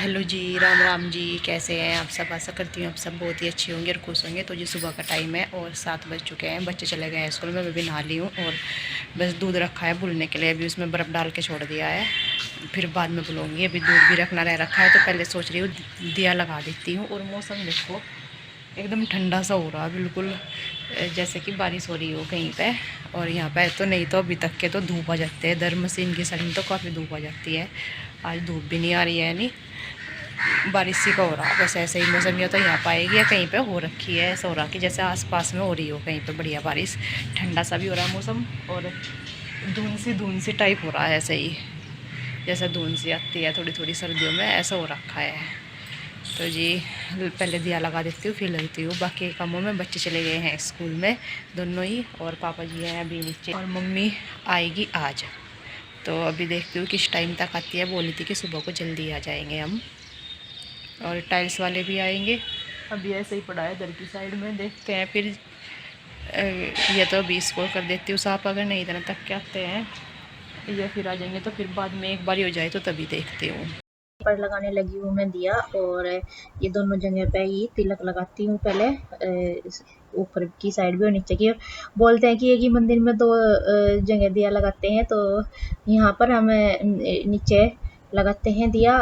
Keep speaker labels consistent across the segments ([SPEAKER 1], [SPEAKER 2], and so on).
[SPEAKER 1] Hello जी, राम राम जी। कैसे हैं आप सब? आशा करती हूँ आप सब बहुत ही अच्छे होंगे और खुश होंगे। तो जी सुबह का टाइम है और 7 बज चुके हैं। बच्चे चले गए हैं स्कूल में, मैं भी नहा ली हूँ और बस दूध रखा है बुलने के लिए। अभी उसमें बर्फ़ डाल के छोड़ दिया है, फिर बाद में बुलूँगी। अभी दूध भी रखना रह रखा है तो पहले सोच रही हूँ दिया लगा देती हूँ। और मौसम देखो एकदम ठंडा सा हो रहा है, बिल्कुल जैसे कि बारिश हो रही हो कहीं पे। और यहाँ पे तो नहीं तो अभी तक के तो धूप आ जाते हैं, दर मशीन की साइड में तो काफ़ी धूप आ जाती है। आज धूप भी नहीं आ रही है, नहीं बारिश सी का हो रहा है। बस ऐसे ही मौसम या तो यहाँ पाएगी या कहीं पे हो रखी है, ऐसा हो रहा कि जैसे आसपास में हो रही हो कहीं पे बढ़िया बारिश। ठंडा सा भी हो रहा है मौसम और धुंध सी टाइप हो रहा है, ऐसे ही जैसे धुंध सी आती है थोड़ी थोड़ी सर्दियों में, ऐसा हो रखा है। तो जी पहले दिया लगा देती हूँ फिर लगती हूँ बाकी कामों में। बच्चे चले गए हैं स्कूल में दोनों ही, और पापा जी हैं अभी नीचे, और मम्मी आएगी आज। तो अभी देखती हूँ किस टाइम तक आती है। बोली थी कि सुबह को जल्दी आ जाएंगे हम, और टाइल्स वाले भी आएंगे। अभी ऐसे ही पड़ा है इधर की साइड में, देखते हैं फिर। ये तो अभी इसको कर देती हूँ साफ, अगर नहीं इधर तक के आते हैं या फिर आ जाएंगे तो फिर बाद में एक बार ही हो जाए तो तभी देखती हूँ।
[SPEAKER 2] पर लगाने लगी हूँ मैं दिया, और ये दोनों जगह पे ही तिलक लगाती हूँ पहले, ऊपर की साइड भी और नीचे की। बोलते हैं कि एक ही मंदिर में दो जगह दिया लगाते हैं, तो यहाँ पर हम नीचे लगाते हैं दिया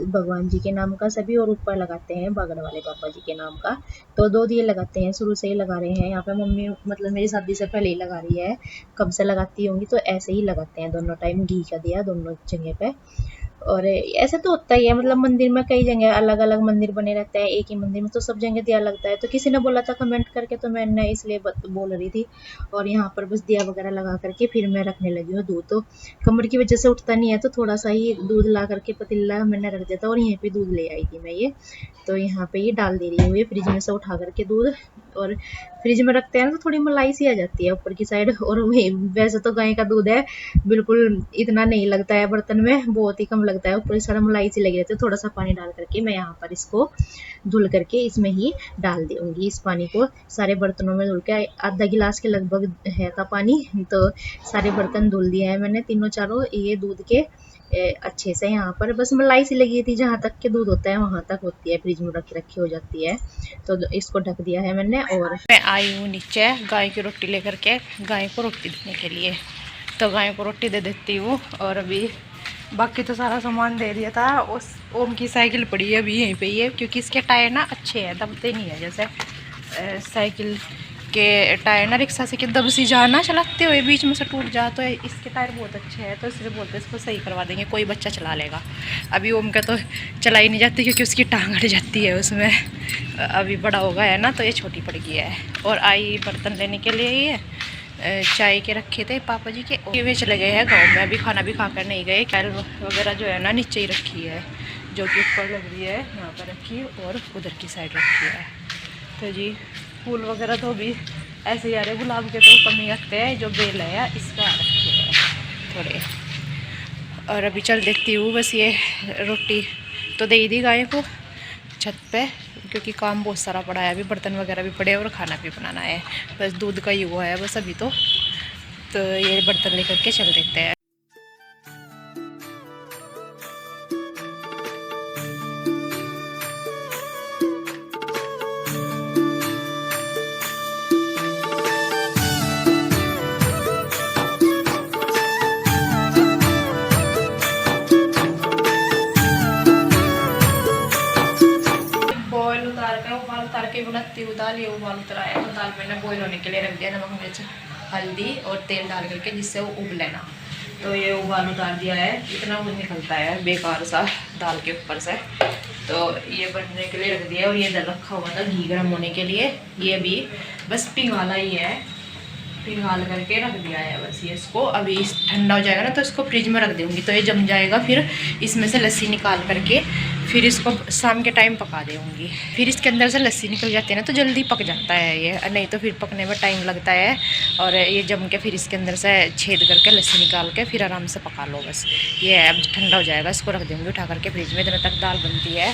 [SPEAKER 2] भगवान जी के नाम का सभी, और ऊपर लगाते हैं बागड़ वाले बाबा जी के नाम का। तो दो दिए लगाते हैं, शुरू से ही लगा रहे हैं। यहाँ पे मम्मी मतलब मेरी शादी से पहले ही लगा रही है, कब से लगाती होंगी, तो ऐसे ही लगाते हैं दोनों टाइम घी का दिया दोनों जगह पे। और ऐसा तो होता ही है, मतलब मंदिर में कई जगह अलग अलग मंदिर बने रहते हैं, एक ही मंदिर में तो सब जगह दिया लगता है। तो किसी ने बोला था कमेंट करके, तो मैंने इसलिए बोल रही थी। और यहाँ पर बस दिया वगैरह लगा करके फिर मैं रखने लगी हूँ दूध। तो कमर की वजह से उठता नहीं है, तो थोड़ा सा ही दूध ला करके पतीला मैंने रख दिया था, और यहीं पे दूध ले आई थी मैं ये। तो यहाँ पे ये डाल दे रही हूँ, ये फ्रिज में से उठा करके दूध। और फ्रिज में रखते हैं ना तो थोड़ी मलाई सी आ जाती है ऊपर की साइड। और वैसे तो गाय का दूध है, बिल्कुल इतना नहीं लगता है बर्तन में, बहुत ही कम लगता है, ऊपर सारा मलाई सी लगी रहती है। थोड़ा सा पानी डाल करके मैं यहाँ पर इसको धुल करके इसमें ही डाल दूंगी। इस पानी को सारे बर्तनों में धुल के, आधा गिलास के लगभग है था पानी, तो सारे बर्तन धुल दिया है मैंने तीनों चारों ये दूध के अच्छे से। यहाँ पर बस मलाई सी लगी थी, जहाँ तक के दूध होता है वहां तक होती है, फ्रिज में रखी रखी हो जाती है। तो इसको ढक दिया है मैंने। और
[SPEAKER 1] मैं आई हूँ नीचे गाय की रोटी लेकर के, गाय को रोटी देने के लिए। तो गाय को रोटी दे देती हूँ। और अभी बाकी तो सारा सामान दे दिया था। उस ओम की साइकिल पड़ी है अभी यहीं पे ही है, क्योंकि इसके टायर ना अच्छे हैं, दबते नहीं है। जैसे साइकिल के टायर ना रिक्शा से कि दब सी जाना चलाते हुए बीच में से टूट जा, तो इसके टायर बहुत अच्छे हैं। तो इसलिए बोलते हैं इसको सही करवा देंगे, कोई बच्चा चला लेगा। अभी ओम का तो चलाई नहीं जाती क्योंकि उसकी टांग अड़ जाती है उसमें। अभी बड़ा हो गया है ना, तो ये छोटी पड़ गई है। और आई बर्तन लेने के लिए ये चाय के रखे थे पापा जी के, ये वे चले गए हैं गांव में। अभी खाना भी खाकर नहीं गए। कैल वगैरह जो है ना नीचे ही रखी है, जो कि ऊपर लग रही है यहाँ पर रखी, और उधर की साइड रखी है। तो जी फूल वगैरह तो अभी ऐसे ही आ रहे, गुलाब के तो कम ही आते हैं। जो बेल है इसका रखे हैं थोड़े। और अभी चल देखती हूँ, बस ये रोटी तो दे दी गाय को छत पे, क्योंकि काम बहुत सारा पड़ा है। अभी बर्तन वगैरह भी पड़े और खाना भी बनाना है। बस दूध का ही हुआ है बस अभी तो ये बर्तन लेकर के चल देते हैं। उतार के बनाती हूँ दाल। ये उबाल उतराया तो दाल मैंने बॉईल होने के लिए रख दिया, नमक मिर्च हल्दी और तेल डाल करके, जिससे वो उब लेना। तो ये उबाल उतार दिया है। इतना वो निकलता है बेकार सा दाल के ऊपर से, तो ये बनने के लिए रख दिया। और ये दाल रखा हुआ था घी गर्म होने के लिए, ये भी बस पिघाला ही है, पिघाल करके रख दिया है बस। ये इसको अभी ठंडा हो जाएगा ना तो इसको फ्रिज में रख दूँगी, तो ये जम जाएगा। फिर इसमें से लस्सी निकाल करके फिर इसको शाम के टाइम पका दूँगी। फिर इसके अंदर से लस्सी निकल जाती है ना, तो जल्दी पक जाता है ये, नहीं तो फिर पकने में टाइम लगता है। और ये जम के फिर इसके अंदर से छेद करके लस्सी निकाल के फिर आराम से पका लो बस। ये अब ठंडा हो जाएगा, इसको रख दूँगी उठा करके फ्रिज में। इतने तक दाल बनती है,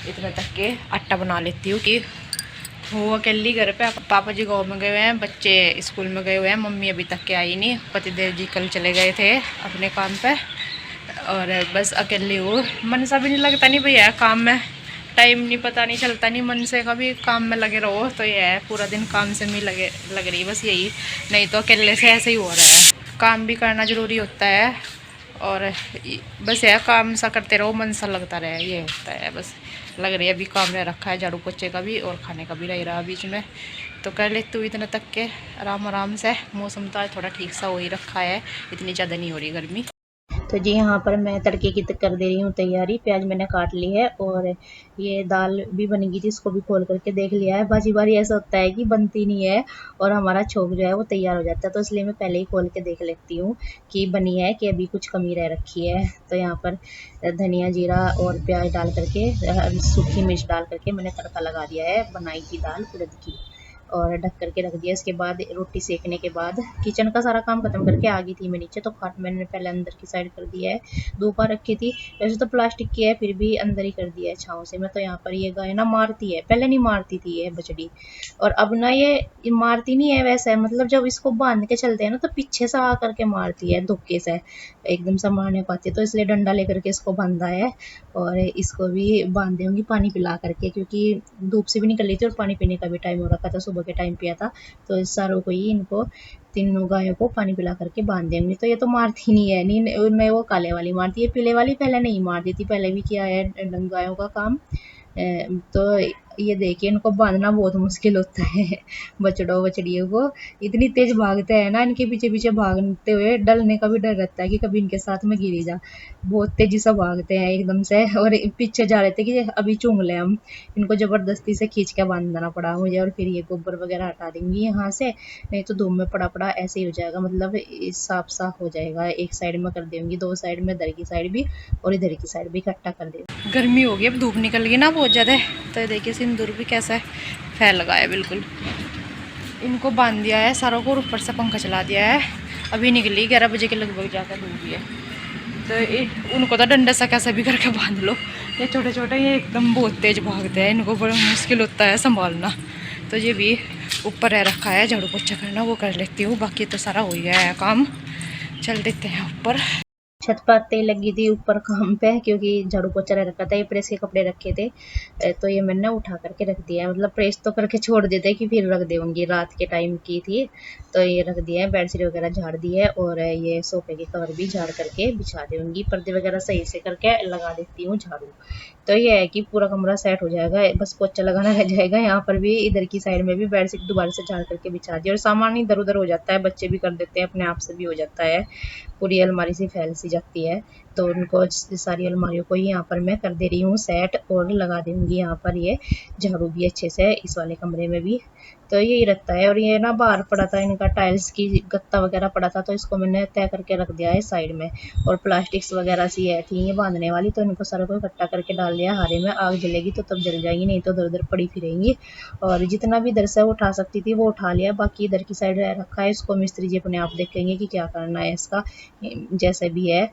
[SPEAKER 1] इतने तक के आटा बना लेती हूँ कि वो अकेली घर पे। पापा जी गाँव में गए हुए हैं, बच्चे स्कूल में गए हुए हैं, मम्मी अभी तक के आई नहीं। पतिदेव जी कल चले गए थे अपने काम पे, और बस अकेली हूँ, मन सा भी नहीं लगता नहीं भैया काम में, टाइम नहीं पता नहीं चलता नहीं, मन से कभी काम में लगे रहो तो ये है पूरा दिन काम से नहीं लग रही बस यही, नहीं तो अकेले से ऐसे ही हो रहा है। काम भी करना ज़रूरी होता है और बस यह काम सा करते रहो, मन सा लगता रहे, ये होता है बस। लग रही है अभी काम रह रखा है झाड़ू पोछे का भी और खाने का भी रह रहा बीच में, तो कर लेती हूँ इतना तक के आराम आराम से। मौसम तो आज थोड़ा ठीक सा हो ही रखा है, इतनी ज़्यादा नहीं हो रही गर्मी।
[SPEAKER 2] तो जी यहाँ पर मैं तड़के की कर दे रही हूँ तैयारी। प्याज मैंने काट ली है और ये दाल भी बनेगी थी, इसको भी खोल करके देख लिया है। बाजी बारी ऐसा होता है कि बनती नहीं है और हमारा छोंक जो है वो तैयार हो जाता है, तो इसलिए मैं पहले ही खोल के देख लेती हूँ कि बनी है कि अभी कुछ कमी रह रखी है। तो यहाँ पर धनिया जीरा और प्याज डाल करके, सूखी मिर्च डाल करके मैंने तड़का लगा दिया है। बनाई थी दाल उड़द की और ढक करके रख दिया। इसके बाद रोटी सेकने के बाद किचन का सारा काम खत्म करके आ गई थी मैं नीचे, तो खाट मैंने पहले अंदर की साइड कर दिया है। दोपहर रखी थी, वैसे तो प्लास्टिक की है फिर भी अंदर ही कर दिया है छाँव से। मैं तो यहाँ पर ये गाय ना मारती है, पहले नहीं मारती थी ये बछड़ी, और अब ना ये मारती नहीं है वैसे, मतलब जब इसको बांध के चलते हैं ना तो पीछे से आ करके मारती है धोखे से, एकदम से मारने पाती है। तो इसलिए डंडा लेकर के इसको बांधा है और इसको भी बांध दूंगी पानी पिला करके, क्योंकि धूप से भी निकल रही थी और पानी पीने का भी टाइम हो रखा था, सुबह के टाइम पिया था। तो इस सारों को ही, इनको तीनों गायों को पानी पिला करके बांध देंगी। तो ये तो मारती नहीं है, नहीं मैं वो काले वाली मारती है, पीले वाली पहले नहीं मारती थी, पहले भी किया है गायों का काम। तो ये देखिए इनको बांधना बहुत मुश्किल होता है बछड़ों बछड़ियों को, इतनी तेज भागते हैं ना, इनके पीछे पीछे भागते हुए डलने का भी डर रहता है कि कभी इनके साथ में गिरी जा। बहुत तेजी से भागते हैं एकदम से, और पीछे जा रहे थे कि अभी चूंग ले हम। इनको जबरदस्ती से खींच के बांधना पड़ा मुझे, और फिर ये गोबर वगैरह हटा देंगी यहाँ से, नहीं तो धूप में पड़ा पड़ा ऐसे ही हो जाएगा, मतलब साफ साफ हो जाएगा। एक साइड में कर दूंगी, दो साइड में, इधर की साइड भी और इधर की साइड भी इकट्ठा कर दूंगी।
[SPEAKER 1] गर्मी हो गई, अब धूप निकल गई ना बहुत ज़्यादा, तो देखिए सिंदूर भी कैसा है फैल लगा है बिल्कुल। इनको बांध दिया है सारों को, ऊपर से पंखा चला दिया है। अभी निकली 11 बजे के लगभग जाकर धूप है, तो उनको तो डंडे से कैसे भी करके बांध लो। ये छोटे छोटे ये एकदम बहुत तेज़ भागते हैं, इनको बड़ा मुश्किल होता है संभालना। तो ये भी ऊपर रह रखा है, झाड़ू पोछा करना वो कर लेती हूँ, बाकी तो सारा हो गया है काम। चल देते हैं ऊपर।
[SPEAKER 2] छत पर तेल लगी थी ऊपर काम पे, क्योंकि झाड़ू पोछा रखा था, ये प्रेस के कपड़े रखे थे, तो ये मैंने उठा करके रख दिया है। मतलब प्रेस तो करके छोड़ देते कि फिर रख दूंगी, रात के टाइम की थी तो ये रख दिया है। बेडशीट वगैरह झाड़ दी है और ये सोफे के कवर भी झाड़ करके बिछा दूंगी, पर्दे वगैरह सही से करके लगा देती हूँ झाड़ू। तो ये है कि पूरा कमरा सेट हो जाएगा, बस पोछा लगाना रह जाएगा। यहाँ पर भी इधर की साइड में भी बेडशीट दोबारा से झाड़ करके बिछा दी, और सामान इधर उधर हो जाता है, बच्चे भी कर देते हैं, अपने आप से भी हो जाता है, पूरी अलमारी सी फैल सी जाती है। तो उनको सारी अलमारियों को यहाँ पर मैं कर दे रही हूँ सेट, और लगा दूंगी यहाँ पर ये झाड़ू भी अच्छे से इस वाले कमरे में भी। तो यही रहता है। और ये ना बाहर पड़ा था इनका टाइल्स की गत्ता वगैरह पड़ा था, तो इसको मैंने तय करके रख दिया है साइड में। और प्लास्टिक्स वगैरह सी है थी ये बांधने वाली, तो इनको सारा को इकट्ठा करके डाल दिया हारे में। आग जलेगी तो तब जल जाएगी, नहीं तो इधर उधर पड़ी फिरेंगी। और जितना भी इधर से उठा सकती थी वो उठा लिया, बाकी इधर की साइड रखा है, इसको मिस्त्री जी अपने आप देखेंगे कि क्या करना है इसका, जैसे भी है।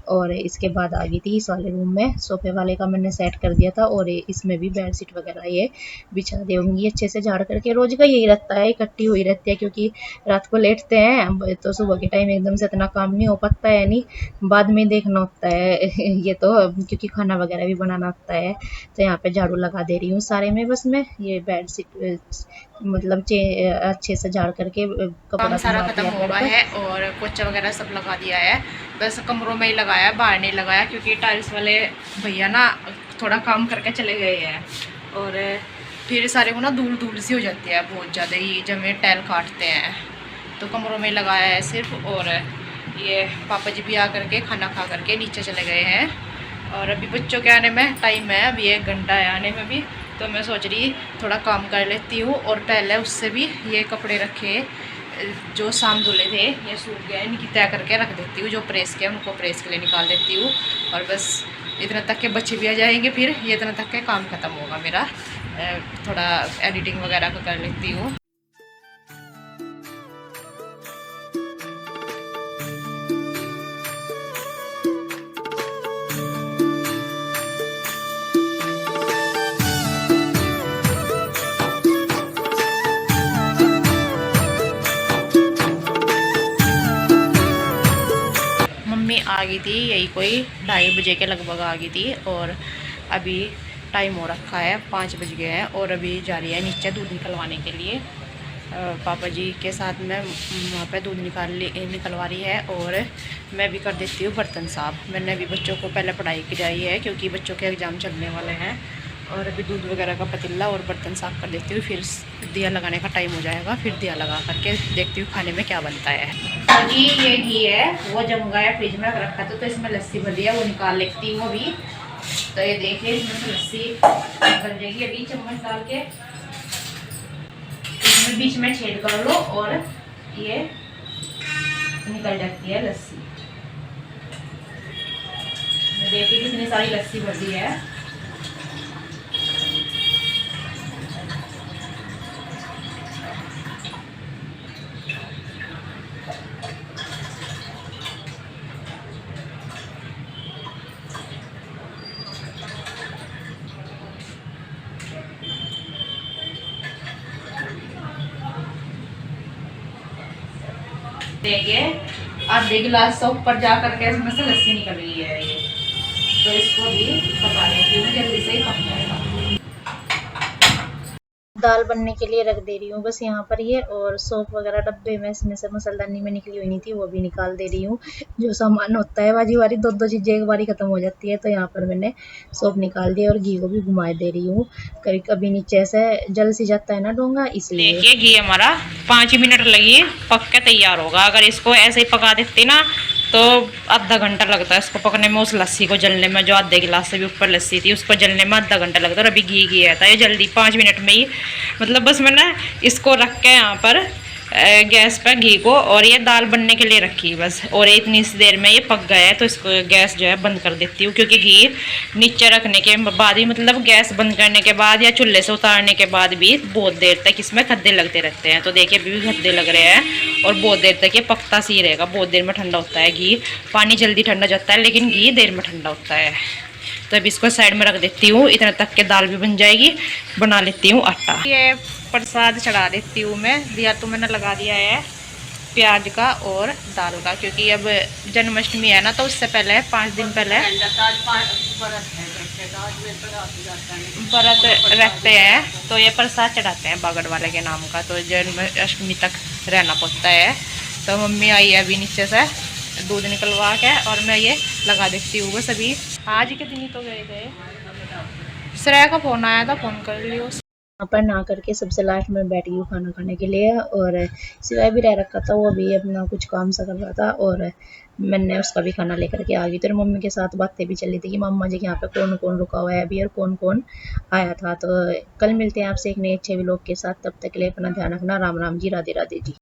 [SPEAKER 2] और इसके बाद आ गई थी इस वाले रूम में, सोफे वाले का मैंने सेट कर दिया था, और इसमें भी बेडशीट वगैरह ये बिछा दूंगी अच्छे से झाड़ करके। रोज का यही रहता है, इकट्ठी हुई रहती है, क्योंकि रात को लेटते हैं तो सुबह के टाइम एकदम से इतना काम नहीं हो पाता है, नहीं बाद में देखना होता है ये तो, क्योंकि खाना वगैरह भी बनाना होता है। तो यहाँ पे झाड़ू लगा दे रही हूँ सारे में, बस मैं ये बेडशीट मतलब अच्छे से झाड़ करके
[SPEAKER 1] काम
[SPEAKER 2] कपड़ा
[SPEAKER 1] सारा खत्म हो गया है और पोछा वगैरह सब लगा दिया है, बस कमरों में ही लगाया, बाहर नहीं लगाया, क्योंकि टाइल्स वाले भैया ना थोड़ा काम करके चले गए हैं, और फिर सारे को ना धूल धूल सी हो जाती है बहुत ज़्यादा ही जब ये टाइल काटते हैं। तो कमरों में लगाया है सिर्फ, और ये पापा जी भी आ करके खाना खा करके नीचे चले गए हैं। और अभी बच्चों के आने में टाइम है, अभी 1 घंटा है आने में भी, तो मैं सोच रही थोड़ा काम कर लेती हूँ। और पहले उससे भी ये कपड़े रखे जो शाम धुले थे ये सूख गए, इनकी तय करके रख देती हूँ, जो प्रेस के उनको प्रेस के लिए निकाल देती हूँ। और बस इतना तक के बच्चे भी आ जाएंगे, फिर ये इतना तक के काम ख़त्म होगा मेरा। थोड़ा एडिटिंग वगैरह का कर लेती हूँ। आ गई थी, यही कोई 2:30 बजे के लगभग आ गई थी। और अभी टाइम हो रखा है 5 बज गए हैं और अभी जा रही है नीचे दूध निकलवाने के लिए। पापा जी के साथ में वहाँ पे दूध निकलवा रही है और मैं भी कर देती हूँ बर्तन साफ। मैंने अभी बच्चों को पहले पढ़ाई कराई है क्योंकि बच्चों के एग्ज़ाम चलने वाले हैं। और अभी दूध वगैरह का पतीला और बर्तन साफ़ कर देती हूँ, फिर दिया लगाने का टाइम हो जाएगा, फिर दिया लगा करके देखती हूँ खाने में क्या बनता है। तो जी ये घी है वो जम गया, फ्रिज में रखा था तो इसमें लस्सी भरी है, वो निकाल लेती हूँ अभी। तो ये देखिए इसमें से लस्सी बन जाएगी अभी चम्मच डाल के। इसमें बीच में छेद कर लो और ये निकल जाती है लस्सी। देखिए कितनी सारी लस्सी भरी है। देखिए आधे गिलास से ऊपर जा करके इसमें से लस्सी निकल गई है ये। तो इसको भी पका लेती हूँ, जल्दी से ही पक जाएगा।
[SPEAKER 2] दाल बनने के लिए रख दे रही हूँ बस यहाँ पर ये। और सौंफ वगैरह डब्बे में इसमें से मसालदानी में निकली हुई नहीं थी, वो भी निकाल दे रही हूँ। जो सामान होता है बाजी वारी 2-2 चीज़ें एक बारी खत्म हो जाती है, तो यहाँ पर मैंने सौंफ निकाल दिया और घी को भी घुमा दे रही हूँ। कभी कभी नीचे से जल सी जाता है ना डोंगा, इसलिए।
[SPEAKER 1] देखिए घी हमारा 5 मिनट लगी पक के तैयार होगा। अगर इसको ऐसे ही पका देते ना तो आधा घंटा लगता है इसको पकने में, उस लस्सी को जलने में। जो आधे गिलास से भी ऊपर लस्सी थी उसको जलने में आधा घंटा लगता है। और अभी घी है था ये जल्दी 5 मिनट में ही, मतलब बस मैंने इसको रख के यहाँ पर गैस पर घी को, और ये दाल बनने के लिए रखी बस। और इतनी सी देर में ये पक गया है तो इसको गैस जो है बंद कर देती हूँ, क्योंकि घी नीचे रखने के बाद ही, मतलब गैस बंद करने के बाद या चूल्हे से उतारने के बाद भी बहुत देर तक इसमें खद्दे लगते रहते हैं। तो देखिए अभी भी खद्दे लग रहे हैं और बहुत देर तक ये पकता सी रहेगा। बहुत देर में ठंडा होता है घी, पानी जल्दी ठंडा जाता है लेकिन घी देर में ठंडा होता है। तो अभी इसको साइड में रख देती हूँ, इतना तक के दाल भी बन जाएगी। बना लेती हूँ आटा। ये प्रसाद चढ़ा देती हूँ मैं। दिया तो मैंने लगा दिया है प्याज का और दाल का, क्योंकि अब जन्माष्टमी है ना, तो उससे पहले 5 दिन पहले व्रत रखते हैं तो ये प्रसाद चढ़ाते हैं बागड़ वाले के नाम का। तो जन्माष्टमी तक रहना पड़ता है। तो मम्मी आई है अभी नीचे से दूध निकलवा के, और मैं ये लगा देती हूँ बस। अभी आज के दिन ही तो गए थे, श्रेया का फ़ोन आया था, फ़ोन कर लियो।
[SPEAKER 2] यहाँ पर ना करके सबसे लास्ट में बैठ गई खाना खाने के लिए। और सिवाय भी रह रखा था, वो भी अपना कुछ काम सा कर रहा था और मैंने उसका भी खाना लेकर के आ गई। तो मम्मी के साथ बातें भी चल रही थी कि मम्मा जी के यहाँ पे कौन कौन रुका हुआ है अभी और कौन कौन आया था। तो कल मिलते हैं आपसे एक नए अच्छे व्लॉग के साथ, तब तक के लिए अपना ध्यान रखना। राम राम जी, राधे राधे जी।